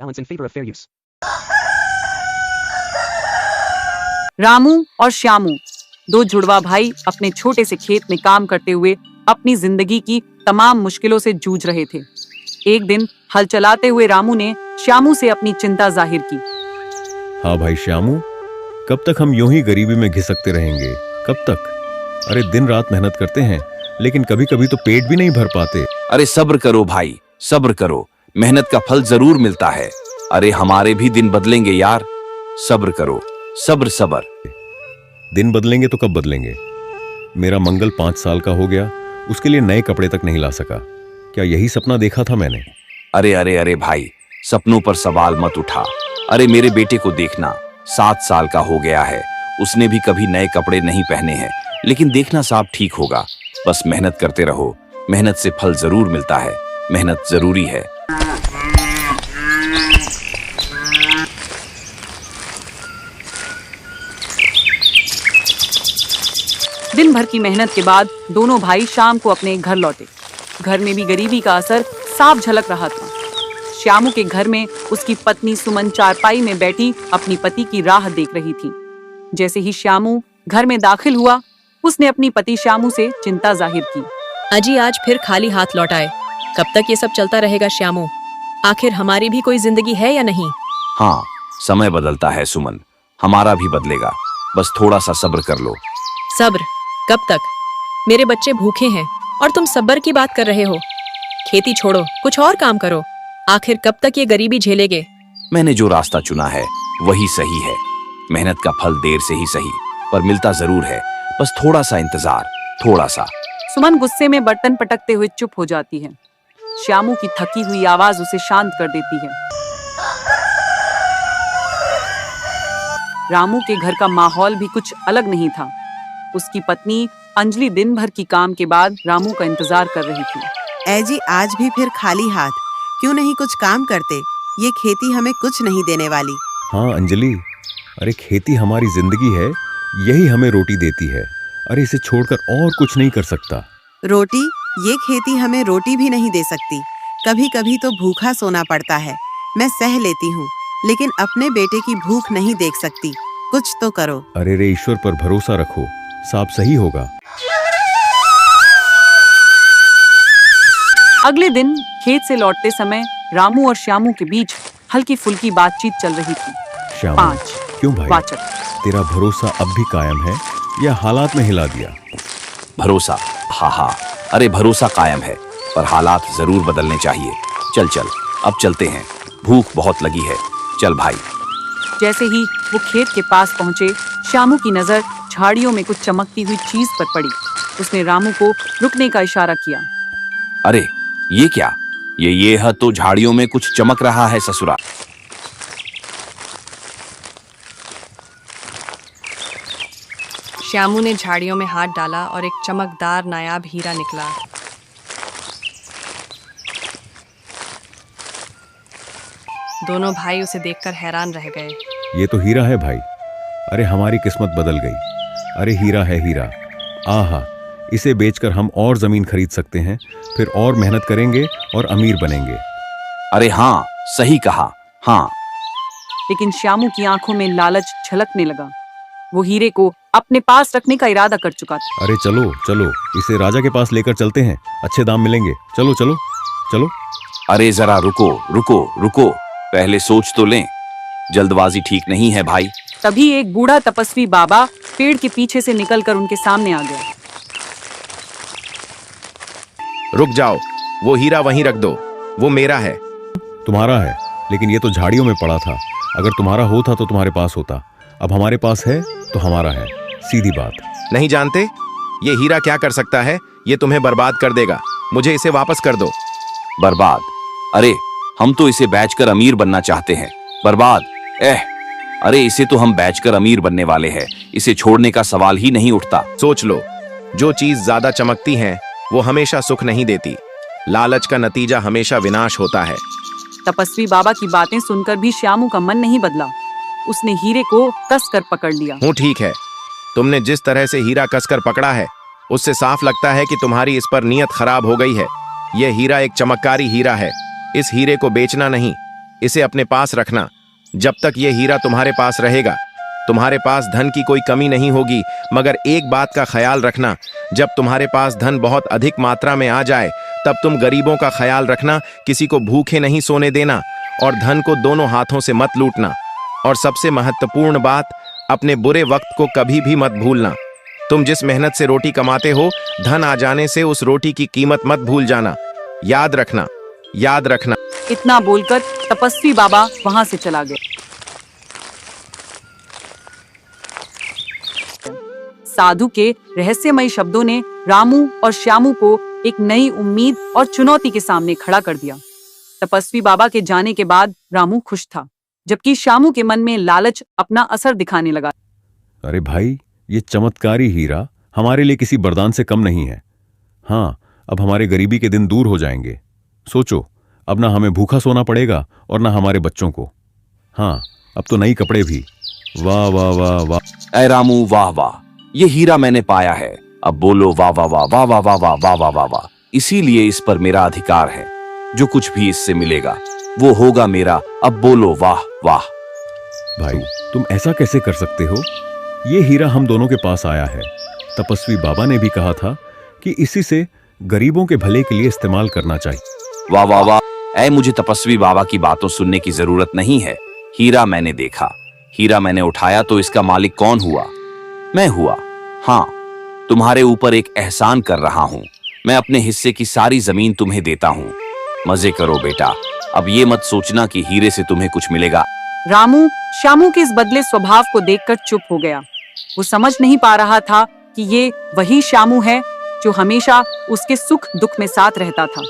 Balance in favor of fair use. Ramu और श्यामू, दो जुड़वा भाई अपने छोटे से खेत में काम करते हुए अपनी जिंदगी की तमाम मुश्किलों से जूझ रहे थे। एक दिन हल चलाते हुए रामू ने श्यामू से अपनी चिंता जाहिर की। हाँ भाई श्यामू, कब तक हम यूं ही गरीबी में घिसकते रहेंगे? कब तक? अरे दिन रात मेहनत करते हैं, लेकिन कभी कभी तो पेट भी नहीं भर पाते। अरे सब्र करो भाई, सब्र करो, मेहनत का फल जरूर मिलता है। अरे हमारे भी दिन बदलेंगे यार, सब्र करो, सब्र सब्र। दिन बदलेंगे तो कब बदलेंगे? मेरा मंगल 5 साल का हो गया, उसके लिए नए कपड़े तक नहीं ला सका। क्या यही सपना देखा था मैंने? अरे अरे अरे भाई, सपनों पर सवाल मत उठा। अरे मेरे बेटे को देखना, 7 साल का हो गया है, उसने भी कभी नए कपड़े नहीं पहने हैं। लेकिन देखना साहब ठीक होगा, बस मेहनत करते रहो, मेहनत से फल जरूर मिलता है, मेहनत जरूरी है। दिन भर की मेहनत के बाद दोनों भाई शाम को अपने घर लौटे। घर में भी गरीबी का असर साफ झलक रहा था। श्यामू के घर में उसकी पत्नी सुमन चारपाई में बैठी अपनी पति की राह देख रही थी। जैसे ही श्यामू घर में दाखिल हुआ, उसने अपनी पति श्यामू से चिंता जाहिर की। अजी आज फिर खाली हाथ लौट आए। कब तक ये सब चलता रहेगा श्यामू? आखिर हमारी भी कोई जिंदगी है या नहीं? हाँ, समय बदलता है सुमन, हमारा भी बदलेगा, बस थोड़ा सा सब्र कर लो। सब्र? कब तक? मेरे बच्चे भूखे हैं और तुम सब्र की बात कर रहे हो। खेती छोड़ो, कुछ और काम करो। आखिर कब तक ये गरीबी झेलेगे? मैंने जो रास्ता चुना है वही सही है। मेहनत का फल देर से ही सही, पर मिलता जरूर है, बस थोड़ा सा इंतजार, थोड़ा सा। सुमन गुस्से में बर्तन पटकते हुए चुप हो जाती है। श्यामू की थकी हुई आवाज उसे शांत कर देती है। रामू के घर का माहौल भी कुछ अलग नहीं था। उसकी पत्नी अंजलि दिन भर की काम के बाद रामू का इंतजार कर रही थी। ऐ जी आज भी फिर खाली हाथ, क्यों नहीं कुछ काम करते? ये खेती हमें कुछ नहीं देने वाली। हाँ अंजलि, अरे खेती हमारी जिंदगी है, यही हमें रोटी देती है। अरे इसे छोड़कर और कुछ नहीं कर सकता। रोटी? ये खेती हमें रोटी भी नहीं दे सकती। कभी कभी तो भूखा सोना पड़ता है। मैं सह लेती हूँ, लेकिन अपने बेटे की भूख नहीं देख सकती। कुछ तो करो। अरे रे, ईश्वर पर भरोसा रखो, सब सही होगा। अगले दिन खेत से लौटते समय रामू और श्यामू के बीच हल्की फुल्की बातचीत चल रही थी। श्यामू, 5 क्यों भाई? वाचक। तेरा भरोसा अब भी कायम है या हालात में हिला दिया? भरोसा? हाँ हाँ, अरे भरोसा कायम है, पर हालात जरूर बदलने चाहिए। चल चल, अब चलते हैं, भूख बहुत लगी है, चल भाई। जैसे ही वो खेत के पास पहुंचे, श्यामू की नजर झाड़ियों में कुछ चमकती हुई चीज पर पड़ी। उसने रामू को रुकने का इशारा किया। अरे ये क्या? ये है तो झाड़ियों में कुछ चमक रहा है ससुरा। श्यामू ने झाड़ियों में हाथ डाला और एक चमकदार नायाब हीरा निकला। दोनों भाई उसे देखकर हैरान रह गए। ये तो हीरा है भाई। अरे हमारी किस्मत बदल गई। अरे हीरा है हीरा। आहा, इसे बेचकर हम और जमीन खरीद सकते हैं, फिर और मेहनत करेंगे और अमीर बनेंगे। अरे हाँ, सही कहा, हाँ। लेकिन श्यामू की आंखों में लालच छलकने लगा। वो हीरे को अपने पास रखने का इरादा कर चुका था। अरे चलो चलो, इसे राजा के पास लेकर चलते हैं, अच्छे दाम मिलेंगे। चलो चलो चलो। अरे जरा रुको रुको रुको, पहले सोच तो लें, जल्दबाजी ठीक नहीं है भाई। तभी एक बूढ़ा तपस्वी बाबा पेड़ के पीछे से निकलकर उनके सामने आ गया। रुक जाओ, वो हीरा वहीं रख दो, वो मेरा है। तुम्हारा है, लेकिन ये तो झाड़ियों में पड़ा था। अगर तुम्हारा होता तो तुम्हारे पास होता, अब हमारे पास है तो हमारा है, सीधी बात। नहीं जानते ये हीरा क्या कर सकता है? ये तुम्हें बर्बाद कर देगा। मुझे इसे वापस कर दो। बर्बाद? अरे हम तो इसे बेचकर अमीर बनना चाहते हैं। बर्बाद? अरे इसे तो हम बेचकर अमीर बनने वाले हैं, इसे छोड़ने का सवाल ही नहीं उठता। सोच लो, जो चीज ज्यादा चमकती है वो हमेशा सुख नहीं देती। लालच का नतीजा हमेशा विनाश होता है। तपस्वी बाबा की बातें सुनकर भी श्यामू का मन नहीं बदला। उसने हीरे को कसकर पकड़ लिया। हूँ ठीक है, तुमने जिस तरह से हीरा कसकर पकड़ा है, उससे साफ लगता है कि तुम्हारी इस पर नीयत खराब हो गई है। यह हीरा एक चमत्कारी हीरा है। इस हीरे को बेचना नहीं, इसे अपने पास रखना। जब तक ये हीरा तुम्हारे पास रहेगा तुम्हारे पास धन की कोई कमी नहीं होगी। मगर एक बात का ख्याल रखना, जब तुम्हारे पास धन बहुत अधिक मात्रा में आ जाए तब तुम गरीबों का ख्याल रखना, किसी को भूखे नहीं सोने देना और धन को दोनों हाथों से मत लूटना। और सबसे महत्वपूर्ण बात, अपने बुरे वक्त को कभी भी मत भूलना। तुम जिस मेहनत से रोटी कमाते हो, धन आ जाने से उस रोटी की कीमत मत भूल जाना। याद रखना, याद रखना। इतना बोलकर तपस्वी बाबा वहां से चला गया। साधु के रहस्यमयी शब्दों ने रामू और श्यामू को एक नई उम्मीद और चुनौती के सामने खड़ा कर दिया। तपस्वी बाबा के जाने के बाद रामू खुश था, जबकि श्यामू के मन में लालच अपना असर दिखाने लगा। अरे भाई, ये चमत्कारी हीरा हमारे लिए किसी वरदान से कम नहीं है। हाँ, अब हमारे गरीबी के दिन दूर हो जाएंगे। सोचो, अब ना हमें भूखा सोना पड़ेगा और ना हमारे बच्चों को। हाँ, अब तो नई कपड़े भी। वाह वाह वाह वाह। ऐ रामू, वाह वाह, ये हीरा मैंने पाया है। अब बोलो वाह वाह वाह वाह वाह वाह वाह वाह वाह वाह वाह। इसीलिए इस पर मेरा अधिकार है। जो कुछ भी इससे मिलेगा वो होगा मेरा। अब बोलो वाह वाह। भाई, तुम ऐसा कैसे कर सकते हो? ये हीरा हम दोनों के पास आया है। तपस्वी बाबा ने भी कहा था कि इसी से गरीबों के भले के लिए इस्तेमाल करना चाहिए। वाह वाह वाह। ऐ, मुझे तपस्वी बाबा की बातों सुनने की जरूरत नहीं है। हीरा मैंने देखा, हीरा मैंने उठाया, तो इसका मालिक कौन हुआ? मैं हुआ। हाँ, तुम्हारे ऊपर एक एहसान कर रहा हूँ। मैं अपने हिस्से की सारी जमीन तुम्हें देता हूँ। मजे करो बेटा। अब ये मत सोचना कि हीरे से तुम्हें कुछ मिलेगा। रामू श्यामू के इस बदले स्वभाव को देखकर चुप हो गया। वो समझ नहीं पा रहा था कि ये वही श्यामू है जो हमेशा उसके सुख दुख में साथ रहता था।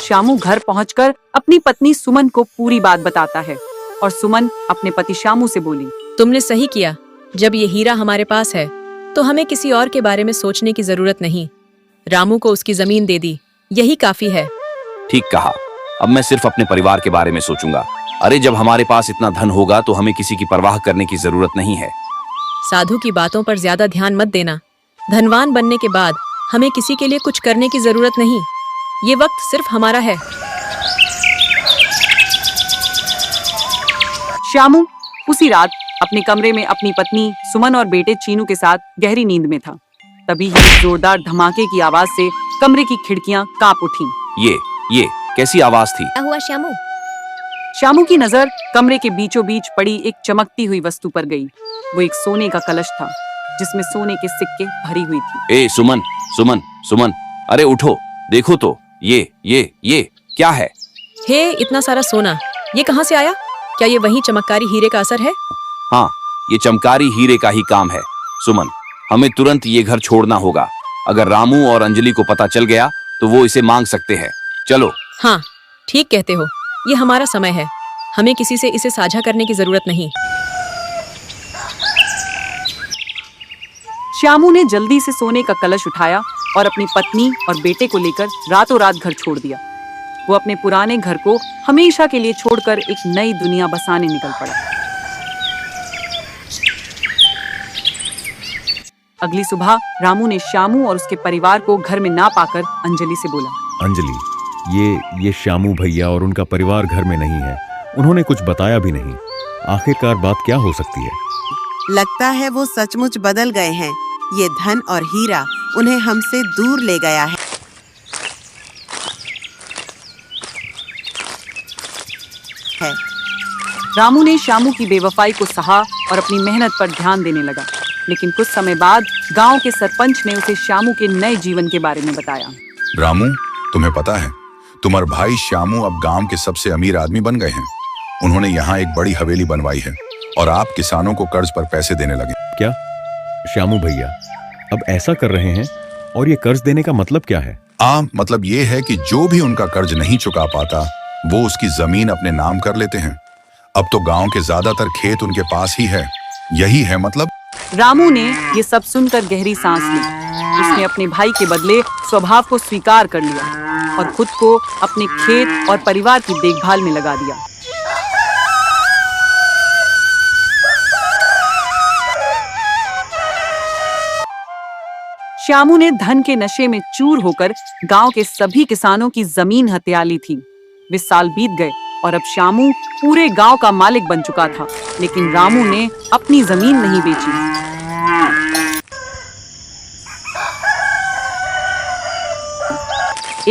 श्यामू घर पहुंचकर अपनी पत्नी सुमन को पूरी बात बताता है और सुमन अपने पति श्यामू से बोली, तुमने सही किया। जब ये हीरा हमारे पास है तो हमें किसी और के बारे में सोचने की जरूरत नहीं। रामू को उसकी जमीन दे दी, यही काफी है। ठीक कहा। अब मैं सिर्फ अपने परिवार के बारे में सोचूंगा। अरे, जब हमारे पास इतना धन होगा तो हमें किसी की परवाह करने की जरूरत नहीं है। साधु की बातों पर ज्यादा ध्यान मत देना। धनवान बनने के बाद हमें किसी के लिए कुछ करने की जरूरत नहीं। ये वक्त सिर्फ हमारा है। श्यामू उसी रात अपने कमरे में अपनी पत्नी सुमन और बेटे चीनू के साथ गहरी नींद में था। तभी ही जोरदार धमाके की आवाज से कमरे की खिड़कियां कांप उठीं। ये कैसी आवाज थी? क्या हुआ श्यामू? श्यामू की नजर कमरे के बीचों बीच पड़ी एक चमकती हुई वस्तु पर गई। वो एक सोने का कलश था जिसमें सोने के सिक्के भरी हुई थी। ए सुमन, सुमन, सुमन, अरे उठो, देखो तो ये क्या है? हे, इतना सारा सोना, ये कहाँ से आया? क्या ये वही चमत्कारी हीरे का असर है? हाँ, ये चमकारी हीरे का ही काम है। सुमन, हमें तुरंत ये घर छोड़ना होगा। अगर रामू और अंजलि को पता चल गया तो वो इसे मांग सकते हैं। चलो। हाँ, ठीक कहते हो। ये हमारा समय है। हमें किसी से इसे साझा करने की जरूरत नहीं। श्यामू ने जल्दी से सोने का कलश उठाया और अपनी पत्नी और बेटे को लेकर रातों रात घर छोड़ दिया। वो अपने पुराने घर को हमेशा के लिए छोड़कर एक नई दुनिया बसाने निकल पड़ा। अगली सुबह रामू ने श्यामू और उसके परिवार को घर में ना पाकर अंजलि से बोला, अंजलि, ये श्यामू भैया और उनका परिवार घर में नहीं है। उन्होंने कुछ बताया भी नहीं। आखिरकार बात क्या हो सकती है? लगता है वो सचमुच बदल गए हैं। ये धन और हीरा उन्हें हमसे दूर ले गया है। रामू ने श्यामू की बेवफाई को सहा और अपनी मेहनत पर ध्यान देने लगा। लेकिन कुछ समय बाद गांव के सरपंच ने उसे श्यामू के नए जीवन के बारे में बताया। रामू, तुम्हें पता है, तुम्हारे भाई श्यामू अब गांव के सबसे अमीर आदमी बन गए हैं। उन्होंने यहाँ एक बड़ी हवेली बनवाई है और आप किसानों को कर्ज पर पैसे देने लगे। क्या श्यामू भैया अब ऐसा कर रहे हैं? और ये कर्ज देने का मतलब क्या है? मतलब ये है कि जो भी उनका कर्ज नहीं चुका पाता वो उसकी जमीन अपने नाम कर लेते हैं। अब तो गांव के ज्यादातर खेत उनके पास ही है। यही है मतलब। रामू ने ये सब सुनकर गहरी सांस ली। उसने अपने भाई के बदले स्वभाव को स्वीकार कर लिया और खुद को अपने खेत और परिवार की देखभाल में लगा दिया। श्यामू ने धन के नशे में चूर होकर गांव के सभी किसानों की जमीन हथिया ली थी। वे साल बीत गए और अब श्यामू पूरे गांव का मालिक बन चुका था, लेकिन रामू ने अपनी जमीन नहीं बेची।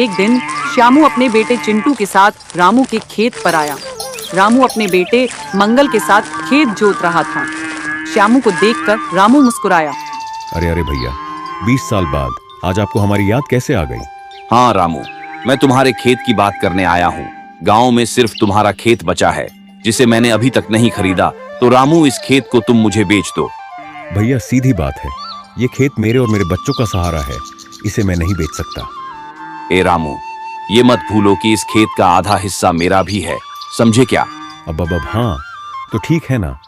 एक दिन श्यामू अपने बेटे चिंटू के साथ रामू के खेत पर आया। रामू अपने बेटे मंगल के साथ खेत जोत रहा था। श्यामू को देखकर रामू मुस्कुराया। अरे अरे भैया, 20 साल बाद आज आपको हमारी याद कैसे आ गई? हाँ रामू, मैं तुम्हारे खेत की बात करने आया हूँ। गांव में सिर्फ तुम्हारा खेत बचा है जिसे मैंने अभी तक नहीं खरीदा, तो रामू इस खेत को तुम मुझे बेच दो। भैया सीधी बात है, ये खेत मेरे और मेरे बच्चों का सहारा है, इसे मैं नहीं बेच सकता। ए रामू, ये मत भूलो कि इस खेत का आधा हिस्सा मेरा भी है, समझे क्या? अब हाँ, तो ठीक है ना,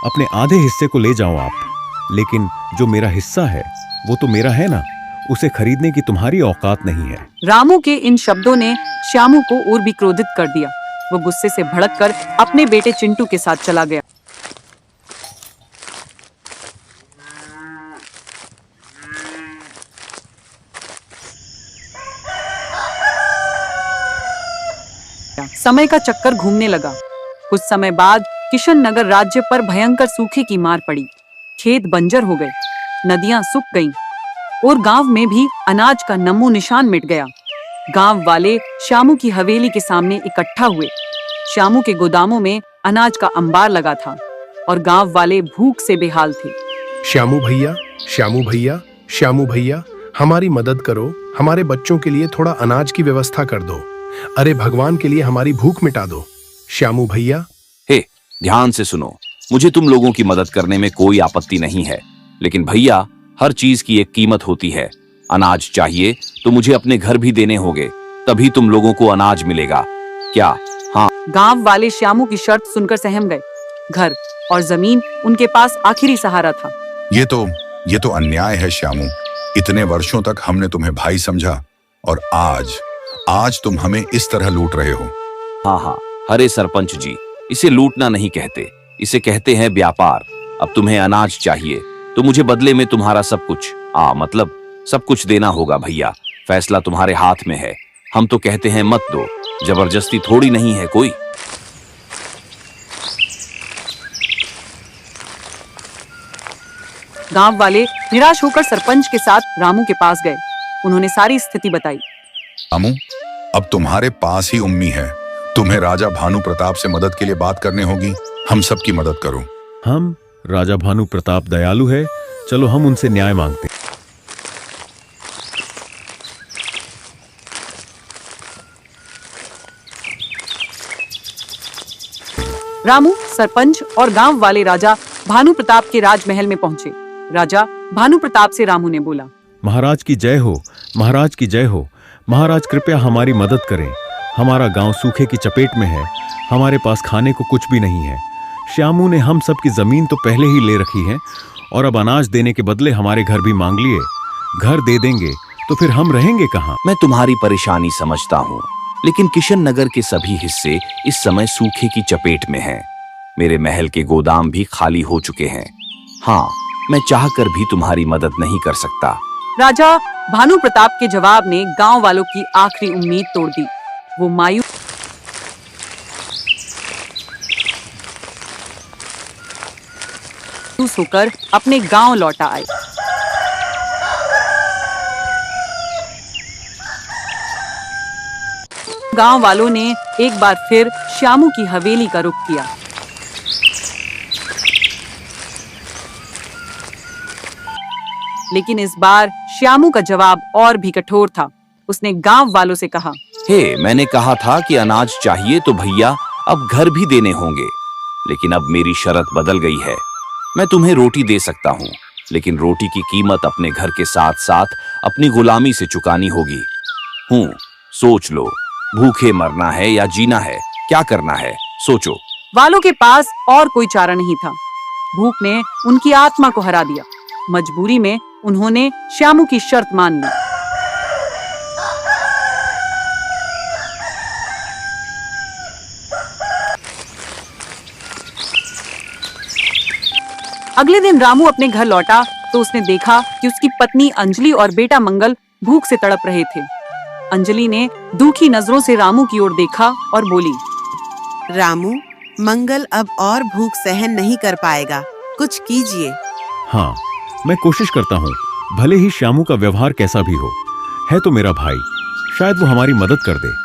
अपने आधे हिस्से को ले जाओ आप, लेकिन जो मेरा हिस्सा है वो तो मेरा है ना, उसे खरीदने की तुम्हारी औकात नहीं है। रामू के इन शब्दों ने श्यामू को और भी क्रोधित कर दिया। वो गुस्से से भड़ककर अपने बेटे चिंटू के साथ चला गया। समय का चक्कर घूमने लगा। कुछ समय बाद किशन नगर राज्य पर भयंकर सूखे की मार पड़ी। खेत बंजर हो गए, नदियां सूख गईं और गांव में भी अनाज का नमो निशान मिट गया। गांव वाले श्यामू की हवेली के सामने इकट्ठा हुए। श्यामू के गोदामों में अनाज का अंबार लगा था और गांव वाले भूख से बेहाल थे। श्यामू भैया, श्यामू भैया, श्यामू भैया, हमारी मदद करो, हमारे बच्चों के लिए थोड़ा अनाज की व्यवस्था कर दो। अरे भगवान के लिए हमारी भूख मिटा दो। श्यामू भैया। हे, ध्यान से सुनो, मुझे तुम लोगों की मदद करने में कोई आपत्ति नहीं है, लेकिन भैया हर चीज की एक कीमत होती है। अनाज चाहिए तो मुझे अपने घर भी देने होंगे, तभी तुम लोगों को अनाज मिलेगा। क्या? हाँ। गांव वाले श्यामू की शर्त सुनकर सहम गए। घर और जमीन उनके पास आखिरी सहारा था। ये तो अन्याय है श्यामू। इतने वर्षों तक हमने तुम्हें भाई समझा और आज तुम हमें इस तरह लूट रहे हो। हाँ, अरे सरपंच जी, इसे लूटना नहीं कहते, इसे कहते हैं व्यापार। अब तुम्हें अनाज चाहिए तो मुझे बदले में तुम्हारा सब कुछ मतलब सब कुछ देना होगा भैया। फैसला तुम्हारे हाथ में है। हम तो कहते हैं मत दो, जबरदस्ती थोड़ी नहीं है कोई। गांव वाले निराश होकर सरपंच के साथ रामू के पास गए। उन्होंने सारी स्थिति बताई। रामू, अब तुम्हारे पास ही उम्मी है। तुम्हें राजा भानु प्रताप से मदद के लिए बात करने होगी। हम सबकी मदद करो। हम राजा भानु प्रताप दयालु है, चलो हम उनसे न्याय मांगते हैं। रामू, सरपंच और गांव वाले राजा भानु प्रताप के राजमहल में पहुंचे। राजा भानु प्रताप से रामू ने बोला, महाराज की जय हो, महाराज की जय हो। महाराज कृपया हमारी मदद करें। हमारा गांव सूखे की चपेट में है, हमारे पास खाने को कुछ भी नहीं है। श्यामू ने हम सब की जमीन तो पहले ही ले रखी है और अब अनाज देने के बदले हमारे घर भी मांग लिए। घर दे देंगे तो फिर हम रहेंगे कहाँ? मैं तुम्हारी परेशानी समझता हूँ, लेकिन किशन नगर के सभी हिस्से इस समय सूखे की चपेट में हैं। मेरे महल के गोदाम भी खाली हो चुके हैं। हाँ, मैं चाहकर भी तुम्हारी मदद नहीं कर सकता। राजा भानु प्रताप के जवाब ने गांव वालों की आखिरी उम्मीद तोड़ दी। वो मायूस होकर अपने गांव लौटा आए। गांव वालों ने एक बार फिर श्यामू की हवेली का रुख किया। लेकिन इस बार श्यामू का जवाब और भी कठोर था। उसने गांव वालों से कहा, हे, मैंने कहा था कि अनाज चाहिए तो भैया अब घर भी देने होंगे, लेकिन अब मेरी शर्त बदल गई है। मैं तुम्हें रोटी दे सकता हूँ, लेकिन रोटी की कीमत अपने घर के साथ साथ अपनी गुलामी से चुकानी होगी। सोच लो, भूखे मरना है या जीना है, क्या करना है, सोचो। वालों के पास और कोई चारा नहीं था। भूख ने उनकी आत्मा को हरा दिया। मजबूरी में उन्होंने श्यामू की शर्त मान ली। अगले दिन रामू अपने घर लौटा तो उसने देखा कि उसकी पत्नी अंजलि और बेटा मंगल भूख से तड़प रहे थे। अंजलि ने दुखी नजरों से रामू की ओर देखा और बोली, रामू, मंगल अब और भूख सहन नहीं कर पाएगा, कुछ कीजिए। हाँ, मैं कोशिश करता हूँ, भले ही श्यामू का व्यवहार कैसा भी हो, है तो मेरा भाई, शायद वो हमारी मदद कर दे।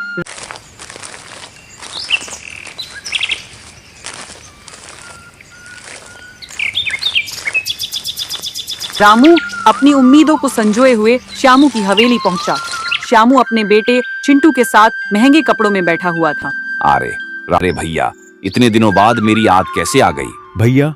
रामू अपनी उम्मीदों को संजोए हुए श्यामू की हवेली पहुंचा। श्यामू अपने बेटे चिंटू के साथ महंगे कपड़ों में बैठा हुआ था। अरे अरे भैया, इतने दिनों बाद मेरी याद कैसे आ गई? भैया,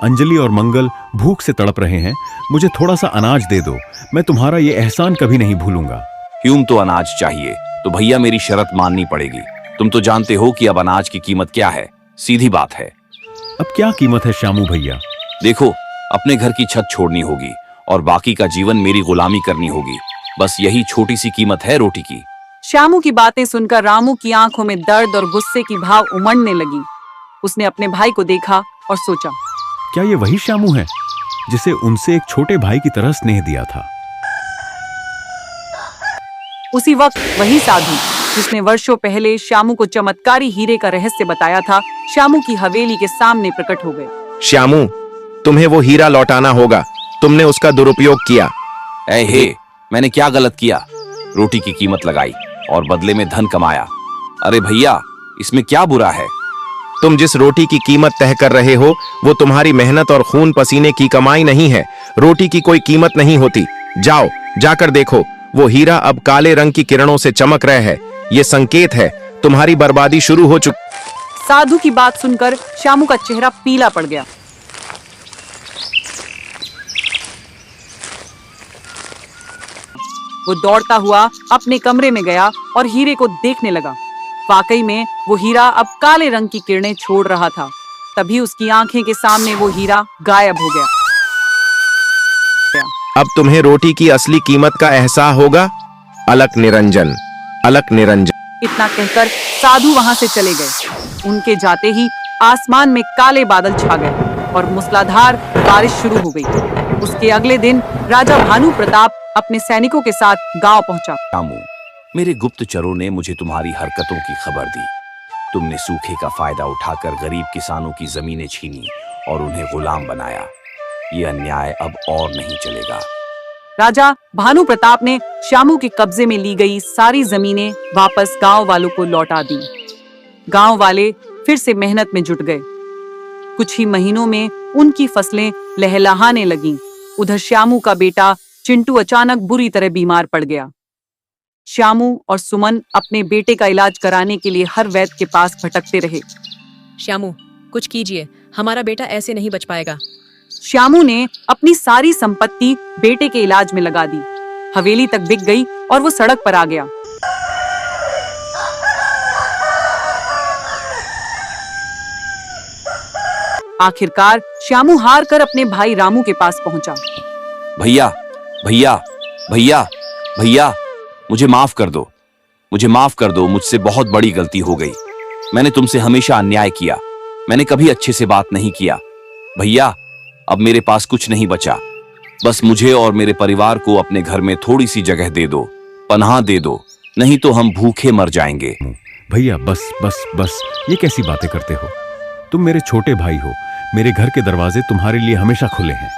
अंजलि और मंगल भूख से तड़प रहे हैं, मुझे थोड़ा सा अनाज दे दो, मैं तुम्हारा ये एहसान कभी नहीं भूलूंगा। यूं तो अनाज चाहिए तो भैया मेरी शर्त माननी पड़ेगी। तुम तो जानते हो कि अब अनाज की कीमत क्या है, सीधी बात है। अब क्या कीमत है श्यामू भैया? देखो, अपने घर की छत छोड़नी होगी और बाकी का जीवन मेरी गुलामी करनी होगी, बस यही छोटी सी कीमत है रोटी की। श्यामू की बातें सुनकर रामू की आंखों में दर्द और गुस्से की भाव उमड़ने लगी। उसने अपने भाई को देखा और सोचा, क्या ये वही श्यामू है जिसे उनसे एक छोटे भाई की तरह स्नेह दिया था? उसी वक्त वही साधु जिसने वर्षों पहले श्यामू को चमत्कारी हीरे का रहस्य बताया था, श्यामू की हवेली के सामने प्रकट हो गए। श्यामू, तुम्हें वो हीरा लौटाना होगा, तुमने उसका दुरुपयोग किया। हे, मैंने क्या गलत किया? रोटी की कीमत लगाई और बदले में धन कमाया। अरे भैया, इसमें क्या बुरा है? तुम जिस रोटी की कीमत तय कर रहे हो वो तुम्हारी मेहनत और खून पसीने की कमाई नहीं है। रोटी की कोई कीमत नहीं होती। जाओ, जाकर देखो, वो हीरा अब काले रंग की किरणों से चमक रहा है। ये संकेत है तुम्हारी बर्बादी शुरू हो चुकी। साधु की बात सुनकर श्यामू का चेहरा पीला पड़ गया। वो दौड़ता हुआ अपने कमरे में गया और हीरे को देखने लगा। वाकई में वो हीरा अब काले रंग की किरणें छोड़ रहा था। तभी उसकी आंखें के सामने वो हीरा गायब हो गया। अब तुम्हें रोटी की असली कीमत का एहसास होगा। अलक निरंजन, अलक निरंजन। इतना कहकर साधु वहां से चले गए। उनके जाते ही आसमान में काले बादल छा गए और मूसलाधार बारिश शुरू हो गई। उसके अगले दिन राजा भानु प्रताप अपने सैनिकों के साथ गांव पहुंचा। श्यामू, मेरे गुप्तचरों ने मुझे तुम्हारी हरकतों की खबर दी। तुमने सूखे का फायदा उठाकर गरीब किसानों की जमीनें छीनी और उन्हें गुलाम बनाया। ये अन्याय अब और नहीं चलेगा। राजा भानु प्रताप ने श्यामू के कब्जे में ली गई सारी जमीनें वापस गांव वालों को लौटा दी। गांव वाले फिर से मेहनत में जुट गए। कुछ ही महीनों में उनकी फसलें लहलहाने लगीं। उधर श्यामू का बेटा चिंटू अचानक बुरी तरह बीमार पड़ गया। श्यामू और सुमन अपने बेटे का इलाज कराने के लिए हर वैद्य के पास भटकते रहे। श्यामू, कुछ कीजिए, हमारा बेटा ऐसे नहीं बच पाएगा। श्यामू ने अपनी सारी संपत्ति बेटे के इलाज में लगा दी। हवेली तक बिक गई और वो सड़क पर आ गया। आखिरकार श्यामू हार कर अपने भाई रामू के पास पहुंचा। भैया, भैया, भैया, भैया, मुझे माफ कर दो, मुझे माफ कर दो। मुझसे बहुत बड़ी गलती हो गई। मैंने तुमसे हमेशा अन्याय किया। मैंने कभी अच्छे से बात नहीं किया। भैया, अब मेरे पास कुछ नहीं बचा। बस मुझे और मेरे परिवार को अपने घर में थोड़ी सी जगह दे दो, पनाह दे दो, नहीं तो हम भूखे मर जाएंगे। भैया, बस बस बस, ये कैसी बातें करते हो? तुम मेरे छोटे भाई हो। मेरे घर के दरवाजे तुम्हारे लिए हमेशा खुले हैं।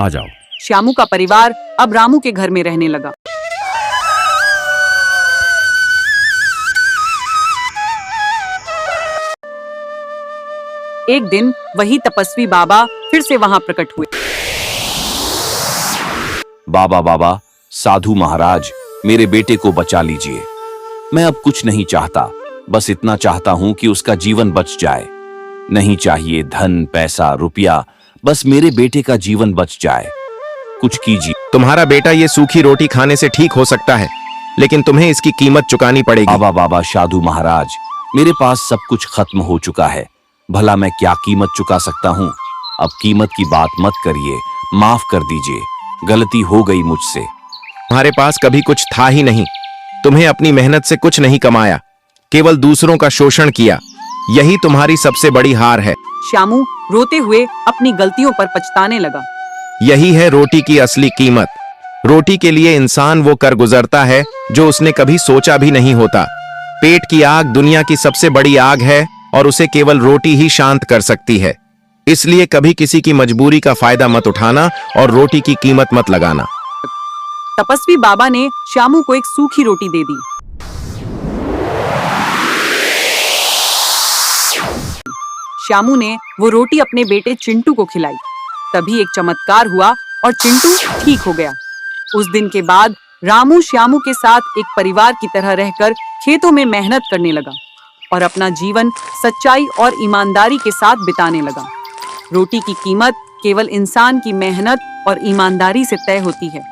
आ जाओ। श्यामू का परिवार अब रामू के घर में रहने लगा। एक दिन वही तपस्वी बाबा फिर से वहां प्रकट हुए। बाबा, बाबा, साधु महाराज, मेरे बेटे को बचा लीजिए। मैं अब कुछ नहीं चाहता, बस इतना चाहता हूं कि उसका जीवन बच जाए। नहीं चाहिए धन, पैसा, रुपया, बस मेरे बेटे का जीवन बच जाए। कुछ कीजिए। तुम्हारा बेटा ये सूखी रोटी खाने से ठीक हो सकता है, लेकिन तुम्हें इसकी कीमत चुकानी पड़ेगी। बाबा, बाबा, साधु महाराज, मेरे पास सब कुछ खत्म हो चुका है। भला मैं क्या कीमत चुका सकता हूँ? अब कीमत की बात मत करिए, माफ कर दीजिए, गलती हो गई मुझसे। तुम्हारे पास कभी कुछ था ही नहीं। तुम्हें अपनी मेहनत से कुछ नहीं कमाया, केवल दूसरों का शोषण किया। यही तुम्हारी सबसे बड़ी हार है। श्यामू रोते हुए अपनी गलतियों पर पछताने लगा। यही है रोटी की असली कीमत। रोटी के लिए इंसान वो कर गुजरता है जो उसने कभी सोचा भी नहीं होता। पेट की आग दुनिया की सबसे बड़ी आग है और उसे केवल रोटी ही शांत कर सकती है। इसलिए कभी किसी की मजबूरी का फायदा मत उठाना और रोटी की कीमत मत लगाना। तपस्वी बाबा ने श्यामू को एक सूखी रोटी दे दी। श्यामू ने वो रोटी अपने बेटे चिंटू को खिलाई। तभी एक चमत्कार हुआ और चिंटू ठीक हो गया। उस दिन के बाद रामू श्यामू के साथ एक परिवार की तरह रहकर खेतों में मेहनत करने लगा और अपना जीवन सच्चाई और ईमानदारी के साथ बिताने लगा। रोटी की कीमत केवल इंसान की मेहनत और ईमानदारी से तय होती है।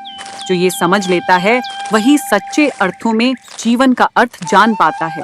जो ये समझ लेता है वही सच्चे अर्थों में जीवन का अर्थ जान पाता है।